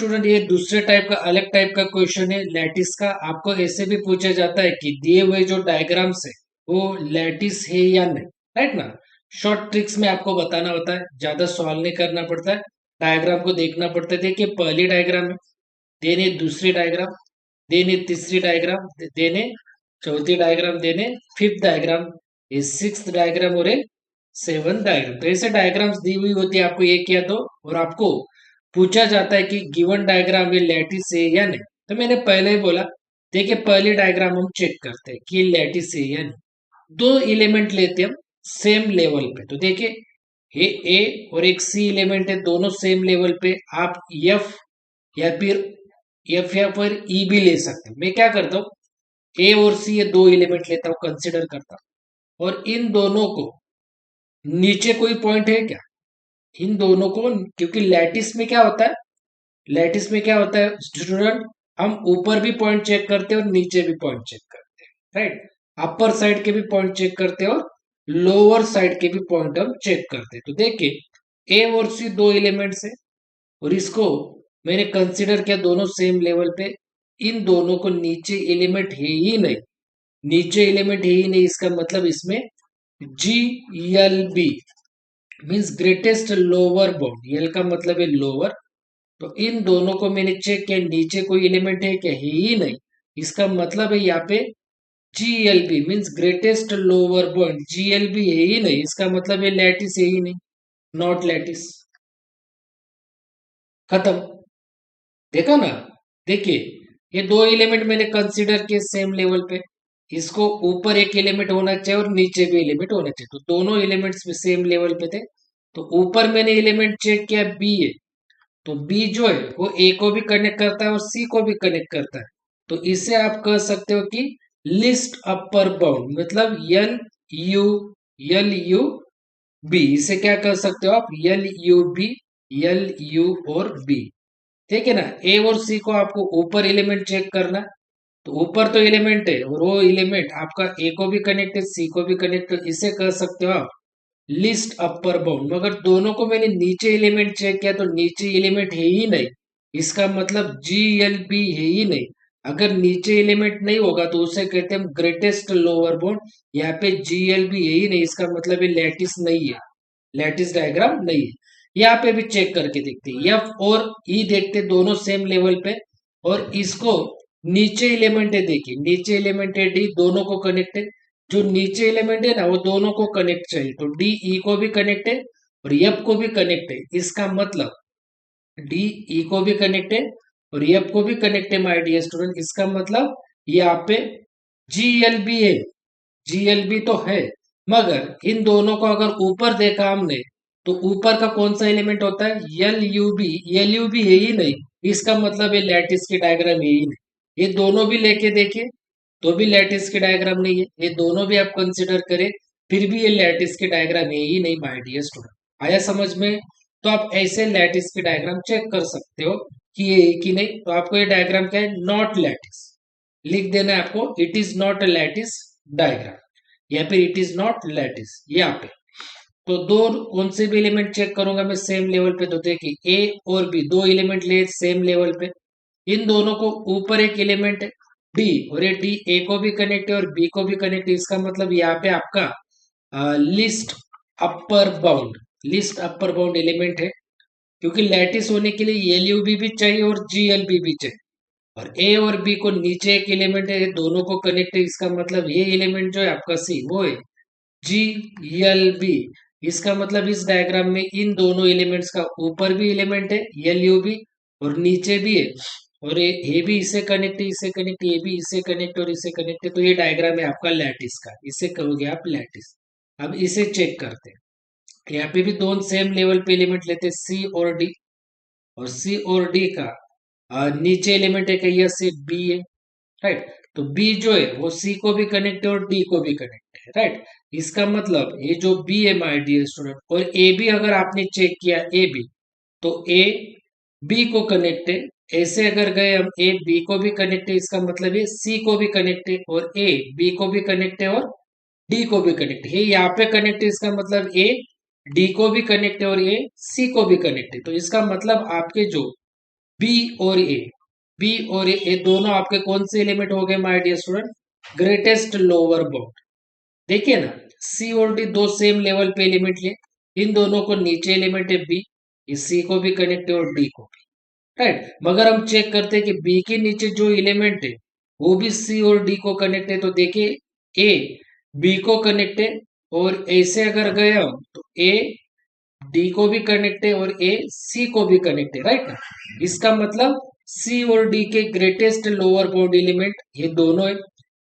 Student ये दूसरे type का अलग टाइप का क्वेश्चन है लैटिस का। आपको ऐसे भी पूछा जाता है कि दिए हुए जो डायग्राम्स है वो लैटिस है या नहीं, राइट ना। शॉर्ट ट्रिक्स में आपको बताना होता है, ज्यादा सॉल्व नहीं करना पड़ता है, डायग्राम को देखना पड़ता है। देखिए पहली डायग्राम है, देने दूसरी डायग्राम, देने तीसरी डायग्राम, देने चौथी डायग्राम, देने फिफ्थ डायग्राम, ये सिक्स्थ डायग्राम और एक सेवन डायग्राम। तो ऐसे डायग्राम्स दी हुई होती है आपको एक या दो, और आपको पूछा जाता है कि गिवन डायग्राम ये लैटिस है या नहीं। तो मैंने पहले ही बोला, देखिए पहली डायग्राम हम चेक करते हैं कि ये लैटिस है या नहीं। दो एलिमेंट लेते हैं हम सेम लेवल पे। तो देखिए ये ए और एक सी एलिमेंट है, दोनों सेम लेवल पे। आप एफ या फिर ई भी ले सकते हैं। मैं क्या करता हूँ, ए और सी ये दो एलिमेंट लेता हूँ, कंसिडर करता हूँ, और इन दोनों को नीचे कोई पॉइंट है क्या, इन दोनों को, क्योंकि लैटिस में क्या होता है, लैटिस में क्या होता है स्टूडेंट, हम ऊपर भी पॉइंट चेक करते हैं और नीचे भी पॉइंट चेक करते हैं, राइट। अपर साइड के भी पॉइंट चेक करते हैं और लोअर साइड के भी पॉइंट हम चेक करते हैं। तो देखिए ए और सी दो एलिमेंट्स है, और इसको मैंने कंसिडर किया दोनों सेम लेवल पे। इन दोनों को नीचे एलिमेंट है ही नहीं, नीचे एलिमेंट है ही नहीं, इसका मतलब इसमें G L B means greatest lower bound, L का मतलब है लोअर। तो इन दोनों को मैंने चेक किया, नीचे कोई एलिमेंट है क्या, है ही नहीं। इसका मतलब है यहाँ पे G L B means greatest lower bound, G L B है ही नहीं, इसका मतलब ये लैटिस है ही नहीं, नॉट लैटिस। खत्म। देखा ना। देखिए ये दो एलिमेंट मैंने कंसीडर किए सेम लेवल पे, इसको ऊपर एक एलिमेंट होना चाहिए और नीचे भी एलिमेंट होना चाहिए। तो दोनों एलिमेंट्स भी सेम लेवल पे थे। तो ऊपर मैंने एलिमेंट चेक किया बी है, तो बी जो है वो ए को भी कनेक्ट करता है और सी को भी कनेक्ट करता है। तो इसे आप कह सकते हो कि लिस्ट अपर बाउंड, मतलब एल यू बी, इसे क्या कर सकते हो आप, एल यू और बी। ठीक है ना। ए और सी को आपको ऊपर एलिमेंट चेक करना, तो ऊपर तो एलिमेंट है और वो एलिमेंट आपका ए को भी कनेक्ट है सी को भी कनेक्ट है, इसे कह सकते हो आप लिस्ट अपर बाउंड। मगर दोनों को मैंने नीचे एलिमेंट चेक किया तो नीचे एलिमेंट है ही नहीं, इसका मतलब जी एल बी है ही नहीं। अगर नीचे एलिमेंट नहीं होगा तो उसे कहते हैं ग्रेटेस्ट लोअर बाउंड। यहाँ पे जी एल बी है ही नहीं, इसका मतलब ये लैटिस नहीं है, लैटिस डायग्राम नहीं है। यहाँ पे भी चेक करके देखते हैं, एफ और ई देखते दोनों सेम लेवल पे, और इसको नीचे एलिमेंट है, देखिए नीचे एलिमेंट है डी, दोनों को कनेक्ट है। जो नीचे एलिमेंट है ना वो दोनों को कनेक्ट चाहिए, तो डी ई को भी कनेक्ट है और एफ को भी कनेक्ट है। इसका मतलब डी ई को भी कनेक्ट है और एफ को भी कनेक्ट है माय डियर स्टूडेंट। इसका मतलब यहाँ पे जी एल बी है, जीएलबी तो है। मगर इन दोनों को अगर ऊपर देखा हमने तो ऊपर का कौन सा एलिमेंट होता है, एल यू बी है ही नहीं, इसका मतलब ये लैटिस की डायग्राम है ही नहीं। ये दोनों भी लेके देखिए तो भी लैटिस की डायग्राम नहीं है, ये दोनों भी आप कंसिडर करें फिर भी ये लैटिस की डायग्राम है ही नहीं माय डियर स्टूडेंट। आया समझ में। तो आप ऐसे लैटिस की डायग्राम चेक कर सकते हो कि ये है कि नहीं। तो आपको ये डायग्राम क्या है, नॉट लैटिस लिख देना है आपको, it is not a lattice diagram, या फिर इट इज नॉट लैटिस यहाँ पे। तो दो कौन से भी एलिमेंट चेक करूंगा मैं सेम लेवल पे, तो देखिए ए और बी दो एलिमेंट ले सेम लेवल पे, इन दोनों को ऊपर एक एलिमेंट है डी, और ये डी ए को भी कनेक्ट है और बी को भी कनेक्ट है। इसका मतलब यहाँ पे आपका list upper bound, list upper bound element है, क्योंकि लैटिस होने के लिए एल यू बी भी चाहिए और जी एल बी भी चाहिए। और ए और बी को नीचे एक एलिमेंट है, ये दोनों को कनेक्ट है, इसका मतलब ये एलिमेंट जो है आपका सी वो है जी एल बी। इसका मतलब इस डायग्राम में इन दोनों एलिमेंट्स का ऊपर भी एलिमेंट है एल यू बी और नीचे भी है, और ये भी इसे कनेक्ट है, इसे कनेक्ट, ये भी इसे कनेक्ट और इसे कनेक्ट है। तो ये डायग्राम है आपका लैटिस का, इसे कहोगे आप लैटिस। अब इसे चेक करते हैं, यहाँ पे भी दोनों सेम लेवल पे एलिमेंट लेते हैं सी और डी, और सी और डी का नीचे एलिमेंट है कहिए से बी है, राइट। तो बी जो है वो सी को भी कनेक्ट है और डी को भी कनेक्ट है, राइट। इसका मतलब ये जो बी है माय डियर स्टूडेंट, और ए बी अगर आपने चेक किया ए बी, तो ए बी को कनेक्ट है। ऐसे अगर गए हम ए बी को भी कनेक्ट है, इसका मतलब ये सी को भी कनेक्ट है और ए बी को भी कनेक्ट है और डी को भी कनेक्ट है। यहाँ पे कनेक्ट है, इसका मतलब ए डी को भी कनेक्ट है और ए सी को भी कनेक्ट है। तो इसका मतलब आपके जो बी और ए, बी और ए दोनों आपके कौन से एलिमेंट हो गए my dear student? Greatest lower bound. देखिए ना, सी और डी दो सेम लेवल पे एलिमेंट लिए, इन दोनों को नीचे एलिमेंट है बी, इस सी को भी कनेक्ट है और डी को भी, राइट। मगर हम चेक करते हैं कि बी के नीचे जो एलिमेंट है वो भी सी और डी को कनेक्ट है, तो देखिए ए बी को कनेक्ट है, और ऐसे अगर गए हम तो ए डी को भी कनेक्ट है और ए सी को भी कनेक्ट है, राइट ना। इसका मतलब सी और डी के ग्रेटेस्ट लोअर बाउंड एलिमेंट ये दोनों है।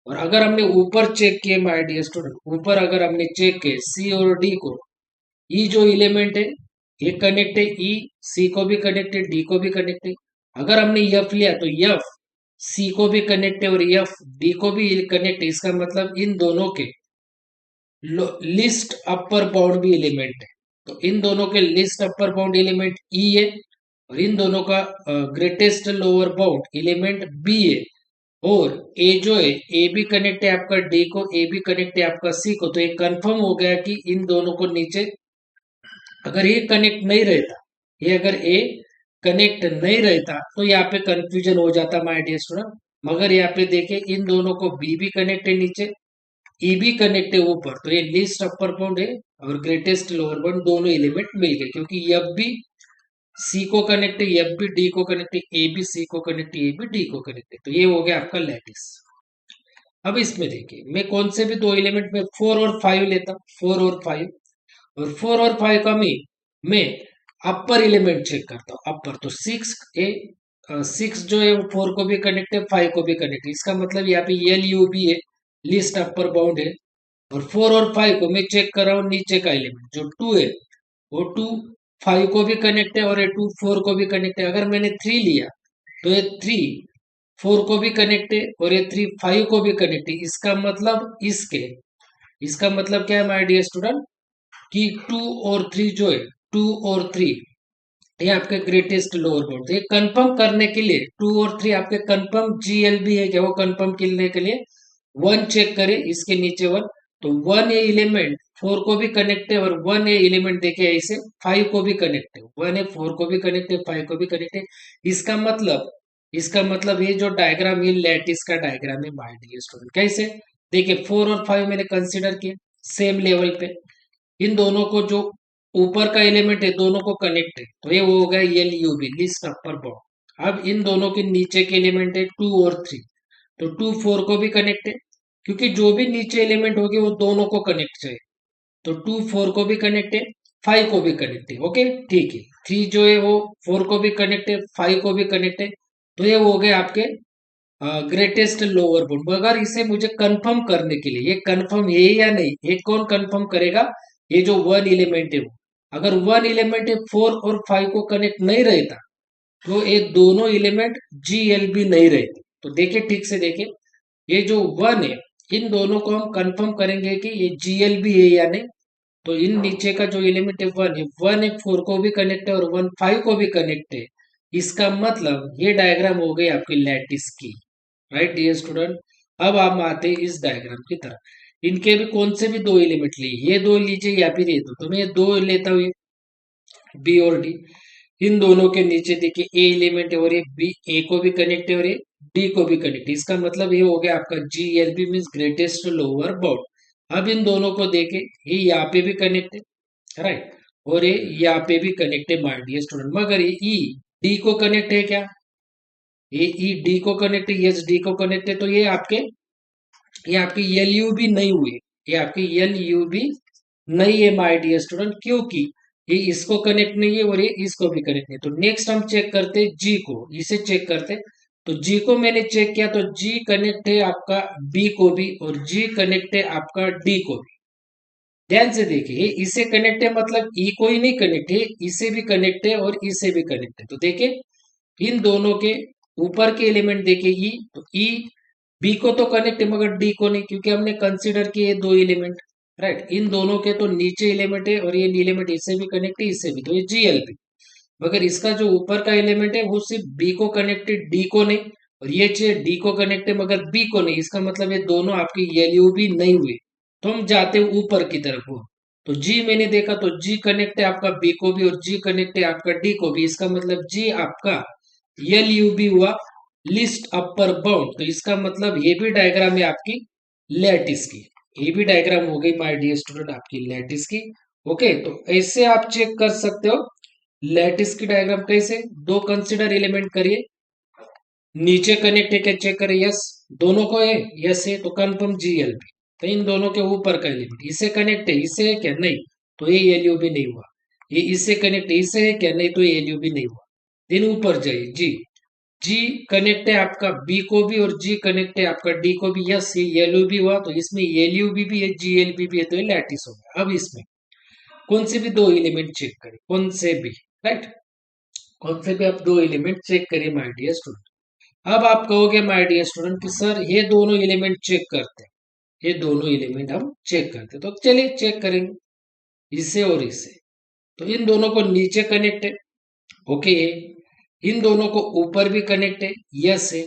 और अगर हमने ऊपर चेक किए माय डियर स्टूडेंट, ऊपर अगर हमने चेक किए सी और डी को, ई जो एलिमेंट है ये कनेक्ट है, ई सी को भी कनेक्ट है, डी को भी कनेक्ट है। अगर हमने यफ लिया तो यफ सी को भी कनेक्ट है और यफ डी को भी कनेक्ट है, इसका मतलब इन दोनों के लिस्ट अपर बाउंड भी एलिमेंट है। तो इन दोनों के least upper bound element E है, और इन दोनों का greatest lower bound element B है। और ए जो है ए भी कनेक्ट है आपका डी को, ए भी कनेक्ट है आपका सी को, तो ये कंफर्म हो गया कि इन दोनों को नीचे, अगर ये कनेक्ट नहीं रहता, ये अगर ए कनेक्ट नहीं रहता तो यहाँ पे कंफ्यूजन हो जाता माय डियर स्टूडेंट। मगर यहाँ पे देखे इन दोनों को बी भी कनेक्ट है नीचे, ई भी कनेक्ट है ऊपर, तो ये लिस्ट अपर बाउंड है और ग्रेटेस्ट लोअर बाउंड दोनों एलिमेंट मिल गए, क्योंकि एफ भी सी को कनेक्ट है, एफ भी डी को कनेक्ट है, ए भी सी को कनेक्ट है, ए भी डी को कनेक्ट है, तो ये हो गया आपका लैटिस। अब इसमें देखिए मैं कौन से भी दो एलिमेंट में 4 और 5 लेता हूँ, 4 और 5, और 4 और 5 का मैं अपर एलिमेंट चेक करता हूँ, अपर तो 6 जो है वो 4 को भी कनेक्ट है, 5 को भी कनेक्ट है, इसका मतलब यहाँ पे एल यू बी है, लिस्ट अपर बाउंड है। और 4 और 5 को मैं चेक कर रहा हूँ नीचे का एलिमेंट जो 2 है, वो 2 5 को भी कनेक्ट है और ये 2 4 को भी कनेक्ट है। अगर मैंने 3 लिया तो ये 3 4 को भी कनेक्ट है और ये 3 5 को भी कनेक्ट है, इसका मतलब क्या है माय डियर स्टूडेंट, कि 2 और 3 जो है, 2 और 3 ये आपके ग्रेटेस्ट लोअर बाउंड। ये कंफर्म करने के लिए 2 और 3 आपके कंफर्म जीएलबी है क्या, वो कंफर्म करने के लिए 1 चेक करें, इसके नीचे 1, तो 1 ए एलिमेंट 4 को भी कनेक्ट है और 1 ए एलिमेंट देखिए ऐसे 5 को भी कनेक्ट है, 1 ए 4 को भी कनेक्ट है, 5 को भी कनेक्ट है। इसका मतलब ये जो डायग्राम, ये लैटिस का डायग्राम है माय डियर स्टूडेंट। कैसे देखिए 4 और 5 मैंने कंसिडर किया सेम लेवल पे, इन दोनों को जो ऊपर का एलिमेंट है दोनों को कनेक्ट है, तो ये वो हो गया L U B, least upper bound. अब इन दोनों के नीचे के एलिमेंट है 2 और 3, तो 2 4 को भी कनेक्ट है, क्योंकि जो भी नीचे एलिमेंट होगी वो दोनों को कनेक्ट चाहिए, तो 2 4 को भी कनेक्ट है, 5 को भी कनेक्ट है, ओके ठीक है। 3 जो है वो 4 को भी कनेक्ट है, 5 को भी कनेक्ट है, तो ये हो गए आपके ग्रेटेस्ट लोअर बाउंड। मगर इसे मुझे कंफर्म करने के लिए, ये कंफर्म है या नहीं, ये कौन कंफर्म करेगा, ये जो 1 एलिमेंट है वो, अगर 1 एलिमेंट है 4 और 5 को कनेक्ट नहीं रहता तो ये दोनों एलिमेंट जीएलबी नहीं रहते। तो देखिए ठीक से देखिए, ये जो 1 है इन दोनों को हम कंफर्म करेंगे कि ये जीएलबी है या नहीं। तो इन नीचे का जो एलिमेंट है 1 है, 1 है 4 को भी कनेक्ट है और 1 5 को भी कनेक्ट है, इसका मतलब ये डायग्राम हो गई आपकी लैटिस की, राइट डियर स्टूडेंट। अब आप आते हैं इस डायग्राम की तरफ, इनके भी कौन से भी दो एलिमेंट लिए, ये दो लीजिए या फिर ये दो, तो मैं ये दो लेता हूँ, बी और डी। इन दोनों के नीचे देखिए ए एलिमेंट है और ये बी, ए को भी कनेक्ट है और ये डी को भी कनेक्ट है, इसका मतलब ये हो गया आपका G L B means greatest lower bound. अब इन दोनों को देखे, ये यहाँ पे भी कनेक्ट है, राइट, और ये यहाँ पे भी कनेक्ट है माय डियर स्टूडेंट। मगर ये ई डी को कनेक्ट है क्या, ये ई डी को कनेक्ट है, यस डी को कनेक्ट है, तो ये आपके एल यू बी नहीं हुए, ये आपके एल यू बी नहीं है माय डियर स्टूडेंट, क्योंकि ये इसको कनेक्ट नहीं है और ये इसको भी कनेक्ट नहीं। तो नेक्स्ट हम चेक करते हैं जी को, इसे चेक करते हैं। तो जी को मैंने चेक किया तो जी कनेक्ट है आपका बी को भी और जी कनेक्ट है आपका डी को भी। ध्यान से देखिए, इसे कनेक्ट है मतलब ई को ही नहीं कनेक्ट है, इसे भी कनेक्ट है और इसे भी कनेक्ट है। तो देखिए इन दोनों के ऊपर के एलिमेंट देखिए ई, तो ई बी को तो कनेक्ट है मगर डी को नहीं, क्योंकि हमने कंसिडर किए दो एलिमेंट, राइट। इन दोनों के तो नीचे एलिमेंट है और ये एलिमेंट इससे भी कनेक्ट है, इससे भी, तो ये जीएलपी। मगर इसका जो ऊपर का एलिमेंट है वो सिर्फ बी को कनेक्ट है, डी को नहीं, और ये चाहिए डी को कनेक्ट है मगर बी को नहीं, इसका मतलब ये दोनों आपके एलयू भी नहीं हुए। तो हम जाते हैं ऊपर की तरफ हो, तो जी मैंने देखा तो जी कनेक्ट है आपका बी को भी और जी कनेक्ट है आपका डी को भी, इसका मतलब जी आपका एल यू बी हुआ लिस्ट अपर बाउंड, तो इसका मतलब ये भी डायग्राम है आपकी लैटिस की, ये भी डायग्राम हो गई माय डियर स्टूडेंट आपकी लैटिस की। ओके, तो ऐसे आप चेक कर सकते हो लैटिस की डायग्राम कैसे। दो कंसिडर एलिमेंट करिए, नीचे कनेक्ट है क्या चेक करें, यस दोनों को है, यस है तो कंफर्म जीएलबी। तो इन दोनों के ऊपर का एलिमेंट इसे कनेक्ट है, इसे है क्या, नहीं, तो ये एलयूबी नहीं हुआ। ये इससे कनेक्ट है, इसे है क्या, नहीं, तो ये एलयूबी नहीं हुआ। दिन ऊपर जाइए, जी जी कनेक्ट है आपका बी को भी और जी कनेक्ट है आपका डी को भी, यस ये एलयूबी हुआ, तो इसमें एलयूबी भी है जीएलबी भी है, तो ये लैटिस हो गया। अब इसमें कौन से भी दो एलिमेंट चेक करें, कौन से भी, राइट, कौन से भी आप दो एलिमेंट चेक करिए माय डियर स्टूडेंट। अब आप कहोगे माय डियर स्टूडेंट कि सर ये दोनों एलिमेंट चेक करते हैं, ये दोनों एलिमेंट हम चेक करते हैं, तो चलिए चेक करेंगे इससे और इससे। तो इन दोनों को नीचे कनेक्ट है, ओके है, इन दोनों को ऊपर भी कनेक्ट है, यस है,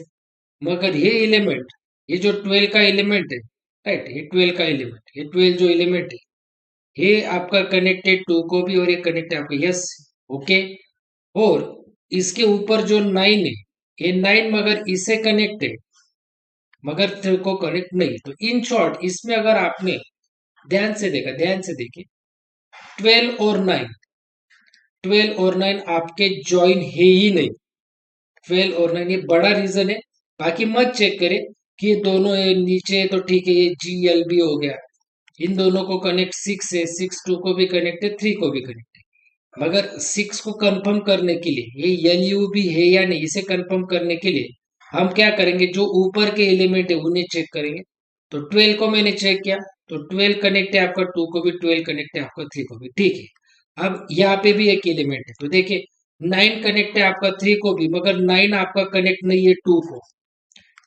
मगर ये एलिमेंट, ये जो 12 का एलिमेंट है, राइट, ये 12 का एलिमेंट, ये 12 जो एलिमेंट है ये आपका कनेक्टेड टू को भी और ये कनेक्ट है आपका, यस, ओके। और इसके ऊपर जो 9 है, ये 9 मगर इसे कनेक्ट है, मगर थ्री को कनेक्ट नहीं। तो इन शॉर्ट इसमें अगर आपने ध्यान से देखा, ध्यान से देखिए, 12 और 9, 12 और 9 आपके ज्वाइन है ही नहीं। 12 और 9 ये बड़ा रीजन है, बाकी मत चेक करें कि ये दोनों है नीचे है तो ठीक है, ये जी एल बी हो गया, इन दोनों को कनेक्ट 6 है, 6 2 को भी कनेक्ट है, 3 को भी कनेक्ट है, मगर 6 को कंफर्म करने के लिए ये एल यू भी है या नहीं, इसे कंफर्म करने के लिए हम क्या करेंगे, जो ऊपर के एलिमेंट है उन्हें चेक करेंगे। तो 12 को मैंने चेक किया, तो 12 कनेक्ट है आपका, 2 को भी 12 कनेक्ट है आपका, 3 को भी, ठीक है। अब यहाँ पे भी एक एलिमेंट है, तो देखिए 9 कनेक्ट है आपका 3 को भी, मगर 9 आपका कनेक्ट नहीं है 2 को।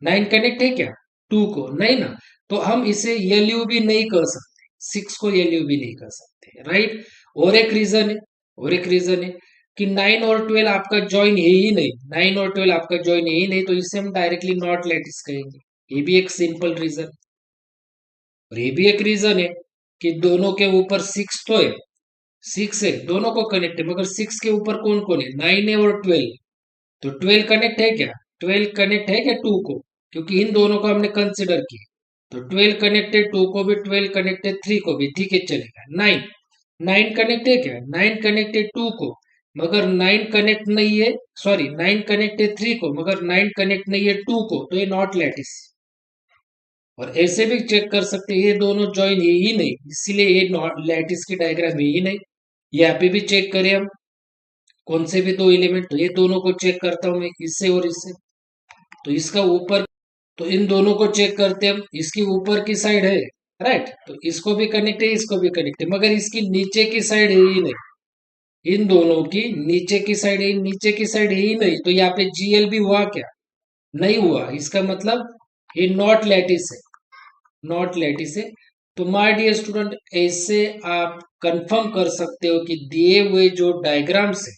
9 कनेक्ट है क्या 2 को, नहीं ना, तो हम इसे एलयू भी नहीं कर सकते, 6 को एलयू भी नहीं कर सकते, राइट। और एक रीजन है, और एक रीजन है कि 9 और 12 आपका ज्वाइन है ही नहीं, 9 और 12 आपका ज्वाइन है ही नहीं, तो इसे हम डायरेक्टली नॉट लैटिस कहेंगे। ये भी एक सिंपल रीजन, और ये भी एक रीजन है कि दोनों के ऊपर 6 तो है, 6 है, दोनों को कनेक्ट है, मगर 6 के ऊपर कौन कौन है, 9 है और 12, तो 12 कनेक्ट है क्या, 12 कनेक्ट है क्या 2 को, क्योंकि इन दोनों को हमने कंसिडर किया। तो 12 कनेक्टेड 2 को भी, 12 कनेक्टेड 3 को भी, ठीक है चलेगा। 9, 9 कनेक्ट है क्या, 9 कनेक्टेड 2 को, मगर 9 कनेक्ट नहीं है, सॉरी 9 कनेक्टेड 3 को, मगर 9 कनेक्ट नहीं है 2 को, तो ये नॉट लैटिस। और ऐसे भी चेक कर सकते हैं ये दोनों ज्वाइन है ही नहीं, इसीलिए ये लैटिस की डायग्राम है ही नहीं। यहाँ पे भी चेक करें हम कौन से भी दो एलिमेंट, तो ये दोनों को चेक करता हूं मैं, इससे और इससे। तो इसका ऊपर, तो इन दोनों को चेक करते हैं हम, इसकी ऊपर की साइड है, राइट, तो इसको भी कनेक्ट है, इसको भी कनेक्ट है, मगर इसकी नीचे की साइड है ही नहीं, इन दोनों की नीचे की साइड है, नीचे की साइड है ही नहीं, तो यहाँ पे जीएल भी हुआ क्या, नहीं हुआ, इसका मतलब ये नॉट लैटिस है, नॉट लैटिस है। तो माय डियर स्टूडेंट ऐसे आप कंफर्म कर सकते हो कि दिए हुए जो डायग्राम्स है,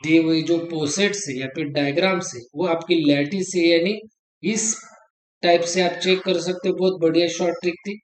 दिए हुए जो पोसेट्स है या फिर डायग्राम्स है, वो आपकी लैटिस है, यानी इस टाइप से आप चेक कर सकते हो। बहुत बढ़िया शॉर्ट ट्रिक थी।